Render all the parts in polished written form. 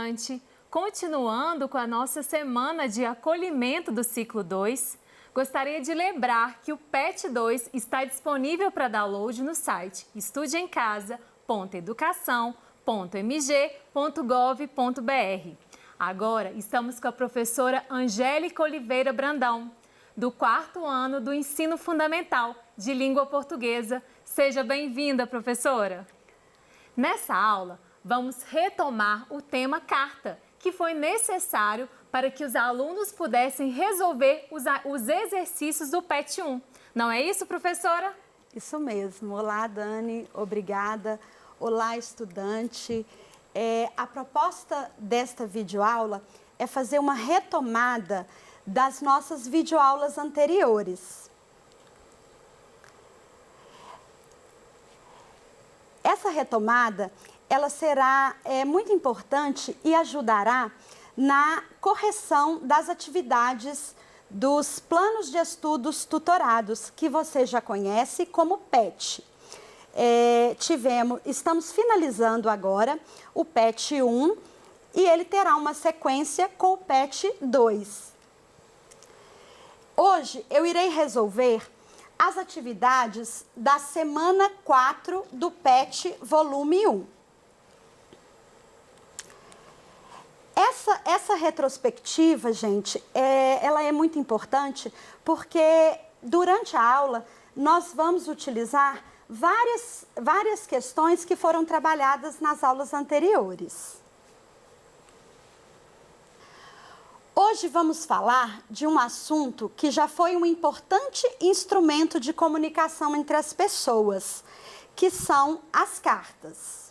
estudante, continuando com a nossa semana de acolhimento do ciclo 2, gostaria de lembrar que o PET 2 está disponível para download no site estudeemcasa.educação.mg.gov.br. Agora estamos com a professora Angélica Oliveira Brandão, do 4º ano do Ensino Fundamental de Língua Portuguesa. Seja bem-vinda, professora! Nessa aula, vamos retomar o tema carta, que foi necessário para que os alunos pudessem resolver os exercícios do PET 1. Não é isso, professora? Isso mesmo. Olá, Dani. Obrigada. Olá, estudante. A proposta desta videoaula é fazer uma retomada das nossas videoaulas anteriores. Essa retomada, ela será muito importante e ajudará na correção das atividades dos planos de estudos tutorados, que você já conhece como PET. Estamos finalizando agora o PET 1 e ele terá uma sequência com o PET 2. Hoje eu irei resolver as atividades da semana 4 do PET volume 1. Essa retrospectiva, gente, ela é muito importante porque durante a aula nós vamos utilizar várias questões que foram trabalhadas nas aulas anteriores. Hoje vamos falar de um assunto que já foi um importante instrumento de comunicação entre as pessoas, que são as cartas.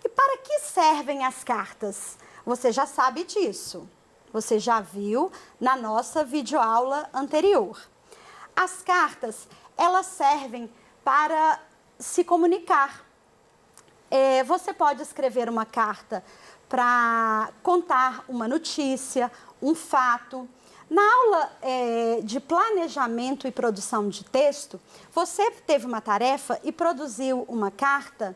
E para que servem as cartas? Você já sabe disso. Você já viu na nossa videoaula anterior. As cartas, elas servem para se comunicar. Você pode escrever uma carta para contar uma notícia, um fato. Na aula de planejamento e produção de texto, você teve uma tarefa e produziu uma carta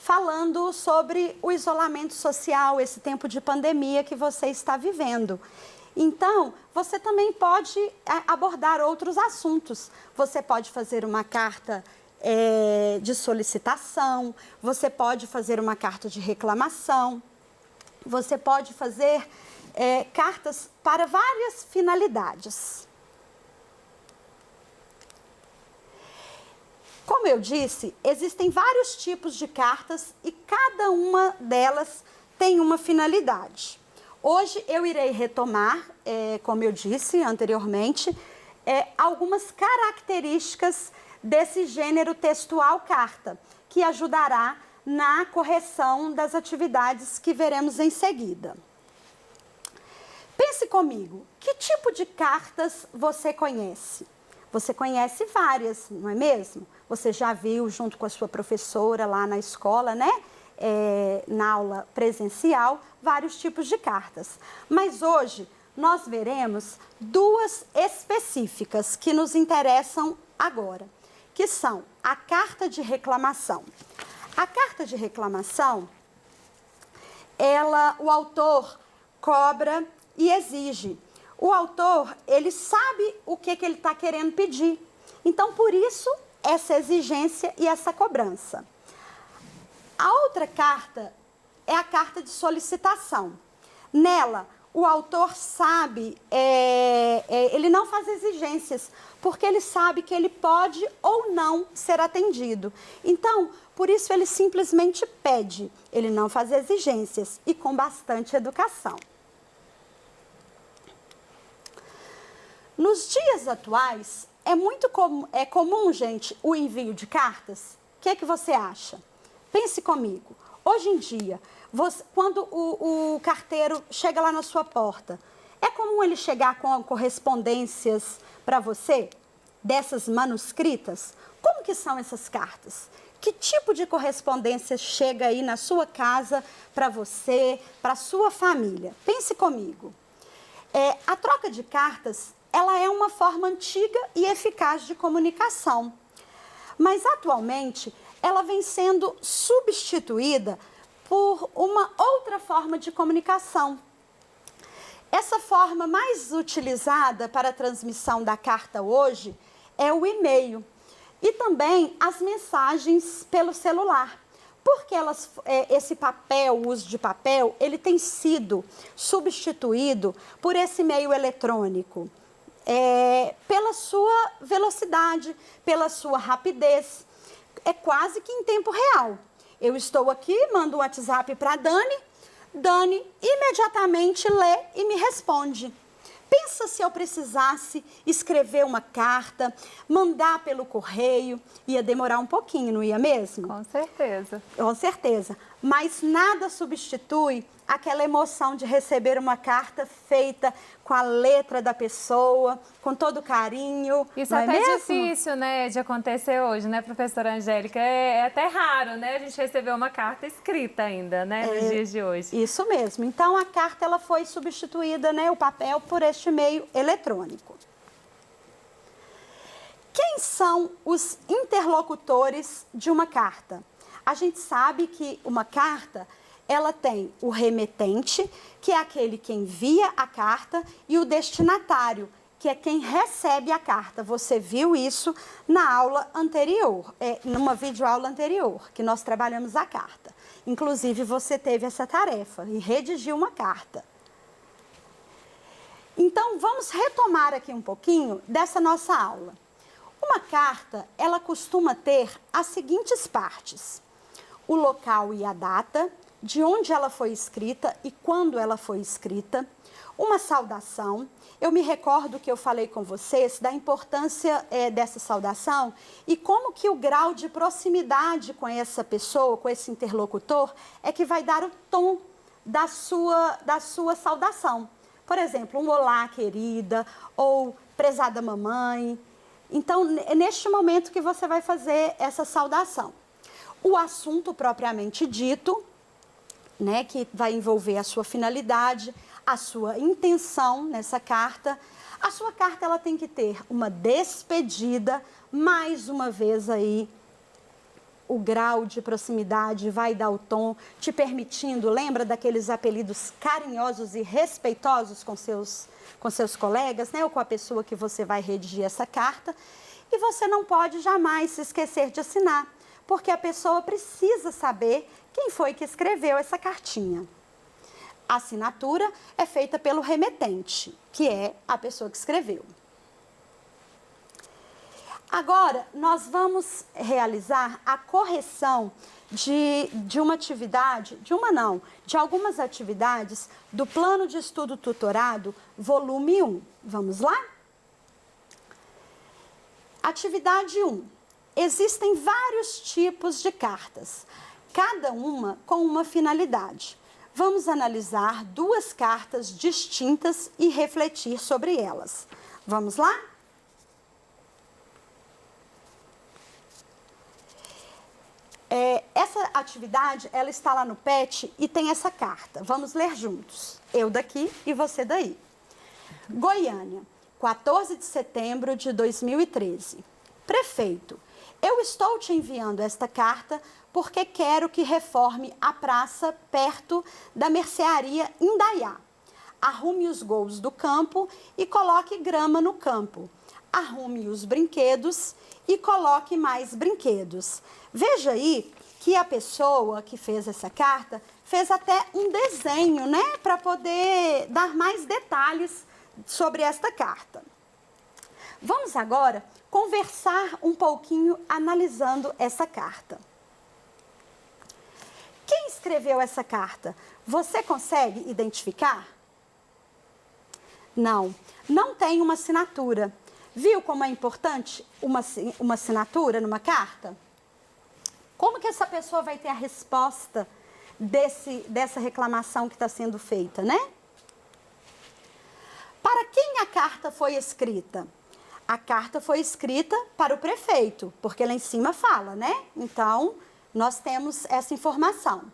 falando sobre o isolamento social, esse tempo de pandemia que você está vivendo. Então, você também pode abordar outros assuntos. Você pode fazer uma carta de solicitação, você pode fazer uma carta de reclamação, você pode fazer cartas para várias finalidades. Como eu disse, existem vários tipos de cartas e cada uma delas tem uma finalidade. Hoje eu irei retomar, como eu disse anteriormente, algumas características desse gênero textual carta, que ajudará na correção das atividades que veremos em seguida. Pense comigo, que tipo de cartas você conhece? Você conhece várias, não é mesmo? Você já viu junto com a sua professora lá na escola, né? Na aula presencial, vários tipos de cartas. Mas hoje nós veremos duas específicas que nos interessam agora, que são a carta de reclamação. A carta de reclamação, o autor cobra e exige. O autor, ele sabe o que ele está querendo pedir. Então, por isso, essa exigência e essa cobrança. A outra carta é a carta de solicitação. Nela, o autor sabe, ele não faz exigências, porque ele sabe que ele pode ou não ser atendido. Então, por isso ele simplesmente pede, ele não faz exigências e com bastante educação. Nos dias atuais, é comum, gente, o envio de cartas? O que você acha? Pense comigo. Hoje em dia, quando o carteiro chega lá na sua porta, é comum ele chegar com correspondências para você, dessas manuscritas? Como que são essas cartas? Que tipo de correspondência chega aí na sua casa para você, para a sua família? Pense comigo. A troca de cartas, ela é uma forma antiga e eficaz de comunicação. Mas, atualmente, ela vem sendo substituída por uma outra forma de comunicação. Essa forma mais utilizada para a transmissão da carta hoje é o e-mail e também as mensagens pelo celular. Porque esse papel, o uso de papel, ele tem sido substituído por esse meio eletrônico. Pela sua velocidade, pela sua rapidez, é quase que em tempo real. Eu estou aqui, mando um WhatsApp para a Dani imediatamente lê e me responde. Pensa se eu precisasse escrever uma carta, mandar pelo correio, ia demorar um pouquinho, não ia mesmo? Com certeza. Com certeza. Mas nada substitui aquela emoção de receber uma carta feita com a letra da pessoa, com todo carinho. Isso não é é até mesmo? difícil, né, de acontecer hoje, né, professora Angélica? É até raro, né, a gente receber uma carta escrita ainda, né, nos dias de hoje. Isso mesmo. Então, a carta ela foi substituída, né, o papel, por este meio eletrônico. Quem são os interlocutores de uma carta? A gente sabe que uma carta, ela tem o remetente, que é aquele que envia a carta, e o destinatário, que é quem recebe a carta. Você viu isso na aula anterior, numa videoaula anterior, que nós trabalhamos a carta. Inclusive, você teve essa tarefa e redigiu uma carta. Então, vamos retomar aqui um pouquinho dessa nossa aula. Uma carta, ela costuma ter as seguintes partes: o local e a data, de onde ela foi escrita e quando ela foi escrita, uma saudação. Eu me recordo que eu falei com vocês da importância dessa saudação e como que o grau de proximidade com essa pessoa, com esse interlocutor, é que vai dar o tom da sua saudação. Por exemplo, um olá, querida, ou prezada mamãe. Então, é neste momento que você vai fazer essa saudação. O assunto propriamente dito, né, que vai envolver a sua finalidade, a sua intenção nessa carta. A sua carta ela tem que ter uma despedida, mais uma vez aí o grau de proximidade vai dar o tom, te permitindo, lembra daqueles apelidos carinhosos e respeitosos com seus colegas, né, ou com a pessoa que você vai redigir essa carta. E você não pode jamais se esquecer de assinar, porque a pessoa precisa saber quem foi que escreveu essa cartinha. A assinatura é feita pelo remetente, que é a pessoa que escreveu. Agora, nós vamos realizar a correção de uma atividade, de algumas atividades do Plano de Estudo Tutorado, volume 1. Vamos lá? Atividade 1. Existem vários tipos de cartas, cada uma com uma finalidade. Vamos analisar duas cartas distintas e refletir sobre elas. Vamos lá? Essa atividade, ela está lá no PET e tem essa carta. Vamos ler juntos. Eu daqui e você daí. Goiânia, 14 de setembro de 2013. Prefeito, eu estou te enviando esta carta porque quero que reforme a praça perto da mercearia Indaiá. Arrume os gols do campo e coloque grama no campo. Arrume os brinquedos e coloque mais brinquedos. Veja aí que a pessoa que fez essa carta fez até um desenho, né, para poder dar mais detalhes sobre esta carta. Vamos agora conversar um pouquinho analisando essa carta. Quem escreveu essa carta? Você consegue identificar? Não, não tem uma assinatura. Viu como é importante uma assinatura numa carta? Como que essa pessoa vai ter a resposta dessa reclamação que está sendo feita, né? Para quem a carta foi escrita? A carta foi escrita para o prefeito, porque lá em cima fala, né? Então, nós temos essa informação.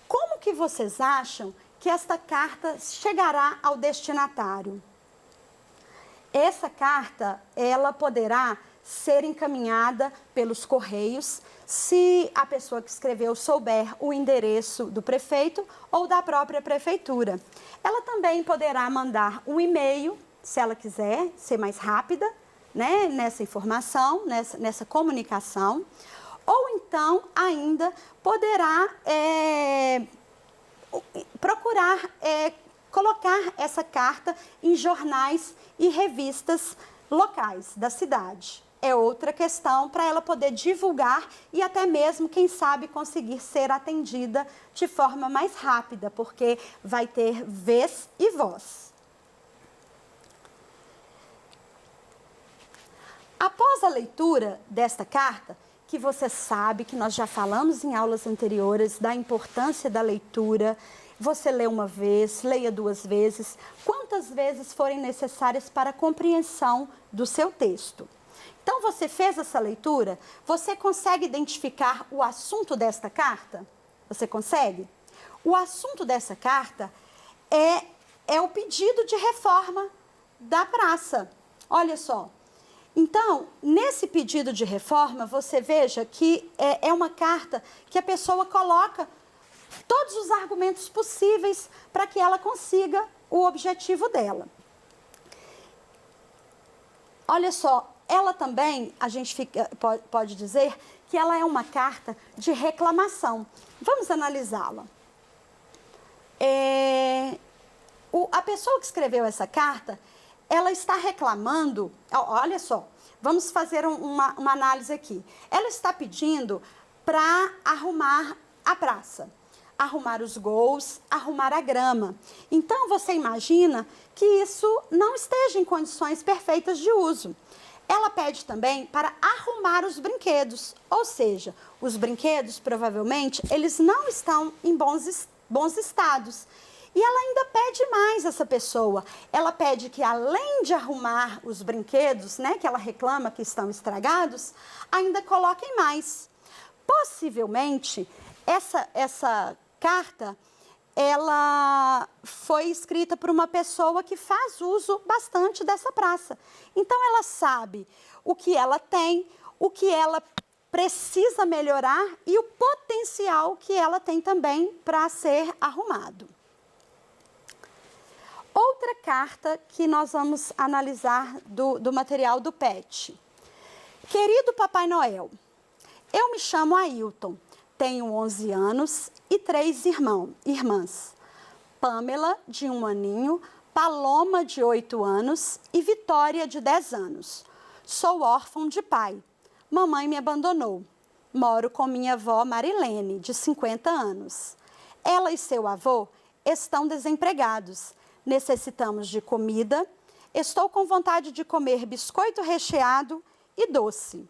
Como que vocês acham que esta carta chegará ao destinatário? Essa carta, ela poderá ser encaminhada pelos correios, se a pessoa que escreveu souber o endereço do prefeito ou da própria prefeitura. Ela também poderá mandar um e-mail, se ela quiser ser mais rápida, né, nessa informação, nessa comunicação, ou então ainda poderá procurar colocar essa carta em jornais e revistas locais da cidade. É outra questão para ela poder divulgar e até mesmo, quem sabe, conseguir ser atendida de forma mais rápida, porque vai ter vez e voz. Após a leitura desta carta, que você sabe que nós já falamos em aulas anteriores da importância da leitura, você lê uma vez, leia duas vezes, quantas vezes forem necessárias para a compreensão do seu texto. Então, você fez essa leitura, você consegue identificar o assunto desta carta? Você consegue? O assunto dessa carta é o pedido de reforma da praça. Olha só. Então, nesse pedido de reforma, você veja que é uma carta que a pessoa coloca todos os argumentos possíveis para que ela consiga o objetivo dela. Olha só, ela também, a gente pode dizer que ela é uma carta de reclamação. Vamos analisá-la. A pessoa que escreveu essa carta, ela está reclamando, olha só, vamos fazer uma análise aqui. Ela está pedindo para arrumar a praça, arrumar os gols, arrumar a grama. Então, você imagina que isso não esteja em condições perfeitas de uso. Ela pede também para arrumar os brinquedos, ou seja, os brinquedos, provavelmente, eles não estão em bons estados. E ela ainda pede mais essa pessoa. Ela pede que, além de arrumar os brinquedos, né, que ela reclama que estão estragados, ainda coloquem mais. Possivelmente, essa carta, ela foi escrita por uma pessoa que faz uso bastante dessa praça. Então, ela sabe o que ela tem, o que ela precisa melhorar e o potencial que ela tem também para ser arrumado. Outra carta que nós vamos analisar do material do PET. Querido Papai Noel, eu me chamo Ailton, tenho 11 anos e 3 irmãs. Pamela, de 1 aninho, Paloma, de 8 anos e Vitória, de 10 anos. Sou órfão de pai. Mamãe me abandonou. Moro com minha avó Marilene, de 50 anos. Ela e seu avô estão desempregados. Necessitamos de comida. Estou com vontade de comer biscoito recheado e doce.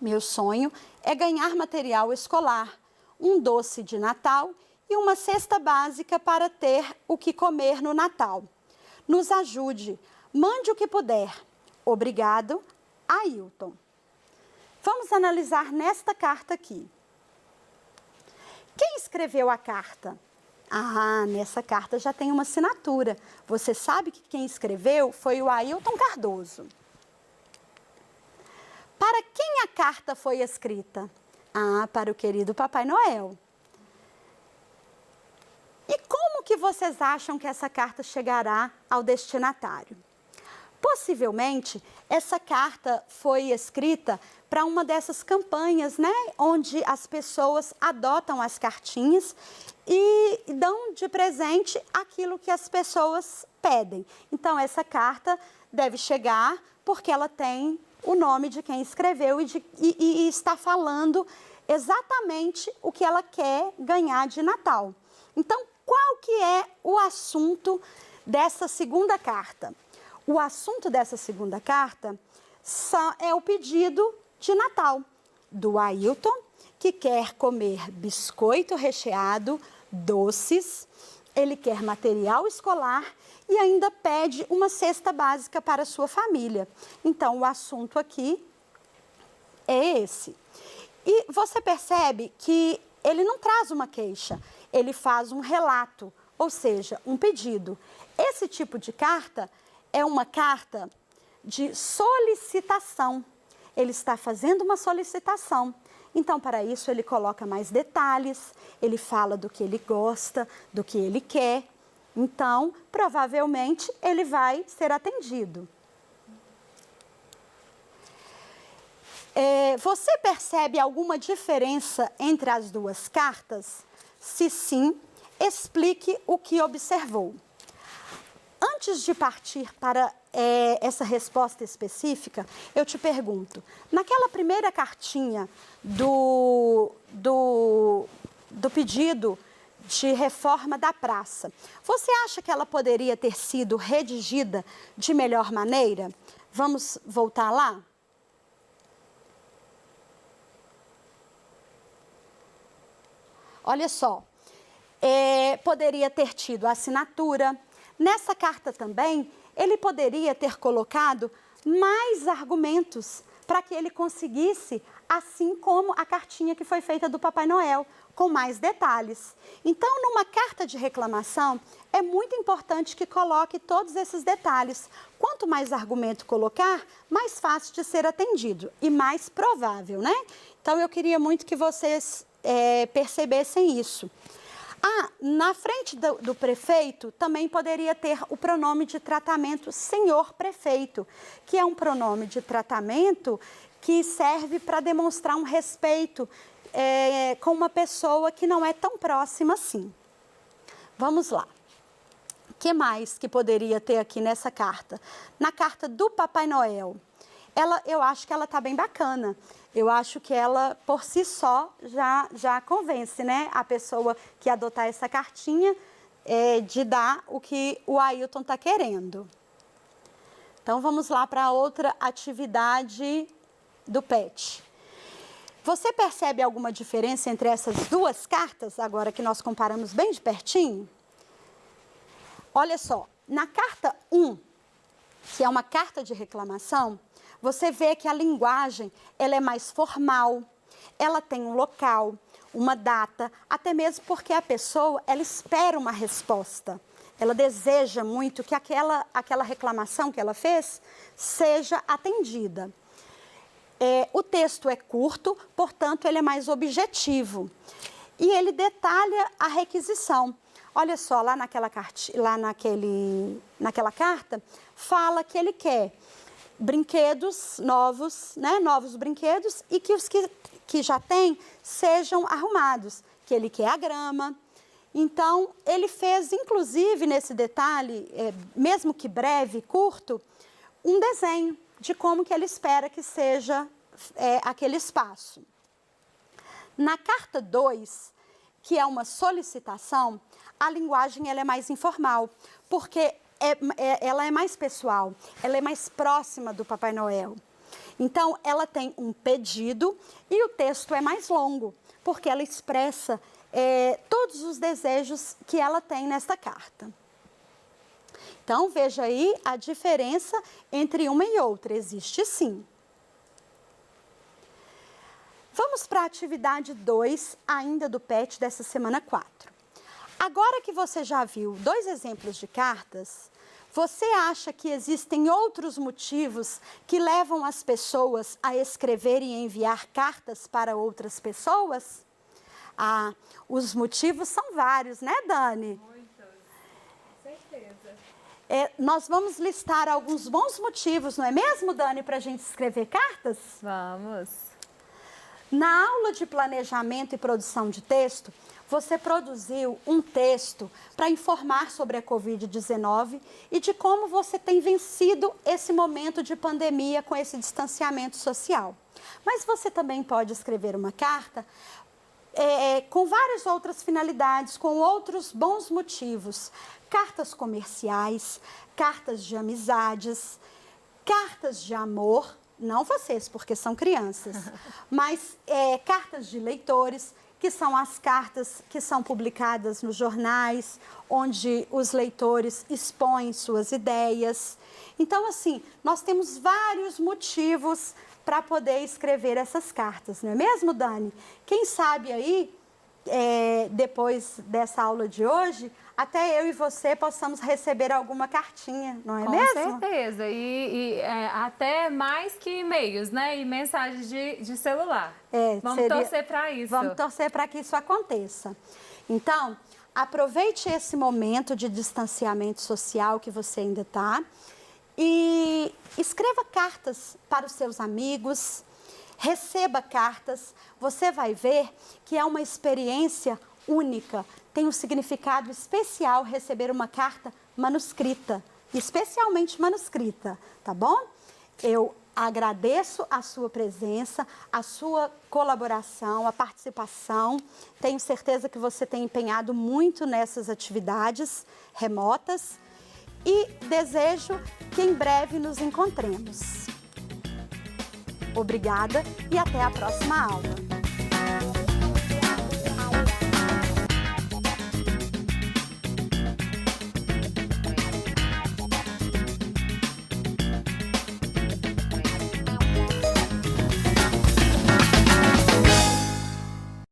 Meu sonho é ganhar material escolar, um doce de Natal e uma cesta básica para ter o que comer no Natal. Nos ajude, mande o que puder. Obrigado, Ailton. Vamos analisar nesta carta aqui. Quem escreveu a carta? Ah, nessa carta já tem uma assinatura. Você sabe que quem escreveu foi o Ailton Cardoso. Para quem a carta foi escrita? Ah, para o querido Papai Noel. E como que vocês acham que essa carta chegará ao destinatário? Possivelmente, essa carta foi escrita para uma dessas campanhas, né, onde as pessoas adotam as cartinhas e dão de presente aquilo que as pessoas pedem. Então, essa carta deve chegar porque ela tem o nome de quem escreveu e está falando exatamente o que ela quer ganhar de Natal. Então, qual que é o assunto dessa segunda carta? O assunto dessa segunda carta é o pedido de Natal do Ailton, que quer comer biscoito recheado, doces, ele quer material escolar e ainda pede uma cesta básica para a sua família. Então, o assunto aqui é esse. E você percebe que ele não traz uma queixa, ele faz um relato, ou seja, um pedido. Esse tipo de carta é uma carta de solicitação. ele está fazendo uma solicitação. Então, para isso, ele coloca mais detalhes, ele fala do que ele gosta, do que ele quer. Então, provavelmente, ele vai ser atendido. Você percebe alguma diferença entre as duas cartas? Se sim, explique o que observou. Antes de partir para essa resposta específica, eu te pergunto, naquela primeira cartinha do pedido de reforma da praça, você acha que ela poderia ter sido redigida de melhor maneira? Vamos voltar lá? Olha só, poderia ter tido a assinatura. Nessa carta também, ele poderia ter colocado mais argumentos para que ele conseguisse, assim como a cartinha que foi feita do Papai Noel, com mais detalhes. Então, numa carta de reclamação, é muito importante que coloque todos esses detalhes. Quanto mais argumento colocar, mais fácil de ser atendido e mais provável, né? Então, eu queria muito que vocês percebessem isso. Na frente do prefeito também poderia ter o pronome de tratamento senhor prefeito, que é um pronome de tratamento que serve para demonstrar um respeito com uma pessoa que não é tão próxima assim. Vamos lá. O que mais que poderia ter aqui nessa carta? Na carta do Papai Noel, eu acho que ela está bem bacana. Eu acho que ela, por si só, já convence, né, a pessoa que adotar essa cartinha de dar o que o Ailton está querendo. Então, vamos lá para outra atividade do PET. Você percebe alguma diferença entre essas duas cartas, agora que nós comparamos bem de pertinho? Olha só, na carta 1, que é uma carta de reclamação, você vê que a linguagem ela é mais formal, ela tem um local, uma data, até mesmo porque a pessoa ela espera uma resposta. Ela deseja muito que aquela reclamação que ela fez seja atendida. O texto é curto, portanto, ele é mais objetivo. E ele detalha a requisição. Olha só, lá naquela carta, fala que ele quer brinquedos novos, né? Novos brinquedos, e que os que já tem sejam arrumados, que ele quer a grama. Então, ele fez, inclusive, nesse detalhe, mesmo que breve, curto, um desenho de como que ele espera que seja aquele espaço. Na carta 2, que é uma solicitação, a linguagem ela é mais informal, porque ela é mais pessoal, ela é mais próxima do Papai Noel. Então, ela tem um pedido e o texto é mais longo, porque ela expressa todos os desejos que ela tem nesta carta. Então, veja aí a diferença entre uma e outra, existe sim. Vamos para a atividade 2, ainda do PET dessa semana 4. Agora que você já viu 2 exemplos de cartas, você acha que existem outros motivos que levam as pessoas a escrever e enviar cartas para outras pessoas? Os motivos são vários, né, Dani? Muitos, com certeza. Nós vamos listar alguns bons motivos, não é mesmo, Dani, para a gente escrever cartas? Vamos. Na aula de planejamento e produção de texto, você produziu um texto para informar sobre a Covid-19 e de como você tem vencido esse momento de pandemia com esse distanciamento social. Mas você também pode escrever uma carta com várias outras finalidades, com outros bons motivos. Cartas comerciais, cartas de amizades, cartas de amor, não vocês, porque são crianças, mas cartas de leitores, que são as cartas que são publicadas nos jornais, onde os leitores expõem suas ideias. Então, assim, nós temos vários motivos para poder escrever essas cartas, não é mesmo, Dani? Quem sabe aí depois dessa aula de hoje, até eu e você possamos receber alguma cartinha, não é mesmo? Com certeza, até mais que e-mails, né? E mensagens de celular. Vamos torcer para isso. Vamos torcer para que isso aconteça. Então, aproveite esse momento de distanciamento social que você ainda está e escreva cartas para os seus amigos, receba cartas. Você vai ver que é uma experiência única, tem um significado especial receber uma carta manuscrita, especialmente manuscrita, tá bom? Eu agradeço a sua presença, a sua colaboração, a participação. Tenho certeza que você tem empenhado muito nessas atividades remotas e desejo que em breve nos encontremos. Obrigada e até a próxima aula.